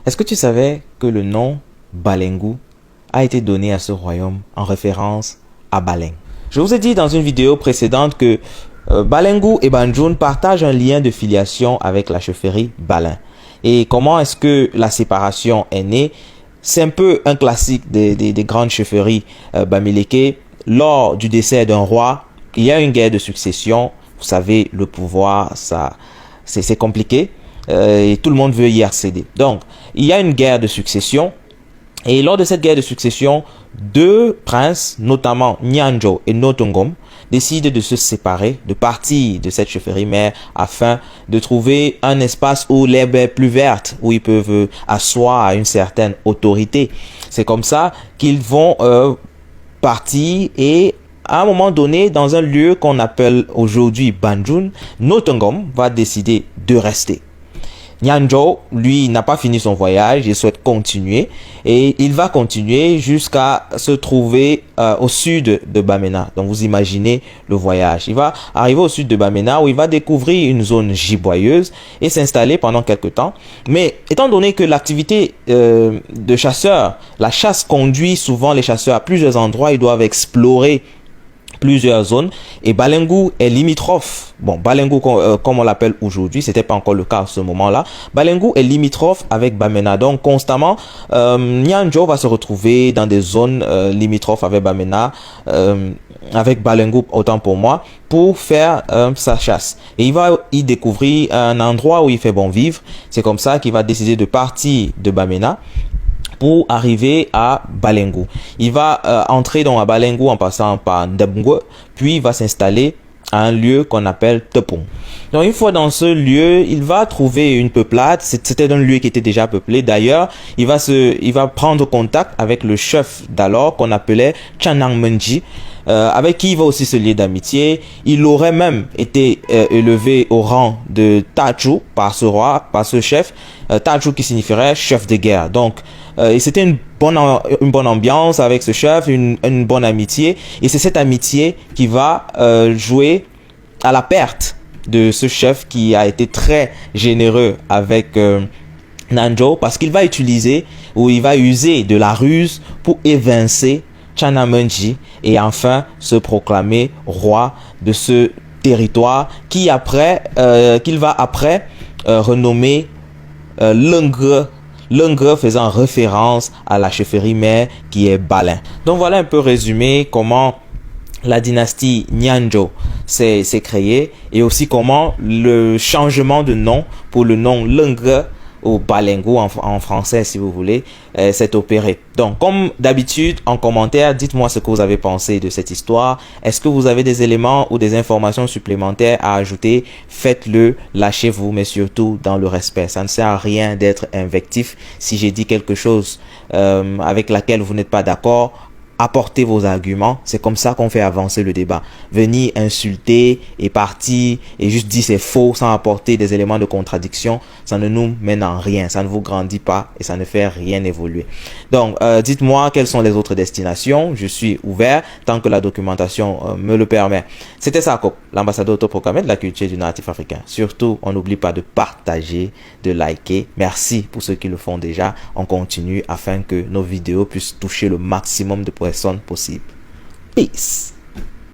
Est-ce que tu savais que le nom Balengu a été donné à ce royaume en référence à Balen? Je vous ai dit dans une vidéo précédente que Balengu et Banjul partagent un lien de filiation avec la chefferie Balen. Et comment est-ce que la séparation est née? C'est un peu un classique des grandes chefferies bamileke. Lors du décès d'un roi, il y a une guerre de succession. Vous savez, le pouvoir, c'est compliqué. Et tout le monde veut y accéder. Donc, il y a une guerre de succession. Et lors de cette guerre de succession, deux princes, notamment Nyanjo et Notongom, décident de se séparer, de partir de cette chefferie mère afin de trouver un espace où l'herbe est plus verte, où ils peuvent asseoir une certaine autorité. C'est comme ça qu'ils vont partir et à un moment donné, dans un lieu qu'on appelle aujourd'hui Banjul, Notongom va décider de rester. Nyanjo, lui, n'a pas fini son voyage, il souhaite continuer et il va continuer jusqu'à se trouver au sud de Bamena. Donc vous imaginez le voyage. Il va arriver au sud de Bamena où il va découvrir une zone giboyeuse et s'installer pendant quelques temps. Mais étant donné que l'activité de chasseur, la chasse conduit souvent les chasseurs à plusieurs endroits, ils doivent explorer plusieurs zones et Balengu est limitrophe. Bon, Balengu comme on l'appelle aujourd'hui, c'était pas encore le cas à ce moment-là. Balengu est limitrophe avec Bamena. Donc constamment, Nyanjo va se retrouver dans des zones limitrophes avec Bamena, avec Balengu autant pour moi, pour faire sa chasse. Et il va y découvrir un endroit où il fait bon vivre. C'est comme ça qu'il va décider de partir de Bamena pour arriver à Balengu. Il va entrer dans à Balengu en passant par Ndebungwe, puis il va s'installer à un lieu qu'on appelle Tepung. Donc une fois dans ce lieu, il va trouver une peuplade. C'était un lieu qui était déjà peuplé. D'ailleurs, il va prendre contact avec le chef d'alors qu'on appelait Chanang Menji, avec qui il va aussi se lier d'amitié. Il aurait même été élevé au rang de Tachu par ce roi, par ce chef. Tachu qui signifierait chef de guerre. Donc, et c'était une bonne ambiance avec ce chef, une bonne amitié. Et c'est cette amitié qui va jouer à la perte de ce chef qui a été très généreux avec Nanjo, parce qu'il va utiliser ou il va user de la ruse pour évincer Chanamenji et enfin se proclamer roi de ce territoire qu'il va après renommer Lengre. Lengre faisant référence à la chefferie mère qui est Balen. Donc voilà un peu résumé comment la dynastie Nyanjo s'est créée et aussi comment le changement de nom pour le nom Lengre ou Balengu en français si vous voulez, s'est opéré. Donc comme d'habitude en commentaire, dites-moi ce que vous avez pensé de cette histoire. Est-ce que vous avez des éléments ou des informations supplémentaires à ajouter? Faites-le, lâchez-vous, mais surtout dans le respect. Ça ne sert à rien d'être invectif. Si j'ai dit quelque chose avec laquelle vous n'êtes pas d'accord, apportez vos arguments. C'est comme ça qu'on fait avancer le débat. Venir insulter et partir et juste dire c'est faux sans apporter des éléments de contradiction, ça ne nous mène en rien, ça ne vous grandit pas et ça ne fait rien évoluer. Donc dites-moi quelles sont les autres destinations. Je suis ouvert tant que la documentation me le permet. C'était Sakop, l'ambassadeur autoproclamé de la culture du natif africain. Surtout, on n'oublie pas de partager, de liker. Merci pour ceux qui le font déjà. On continue afin que nos vidéos puissent toucher le maximum de personnes possible. Peace.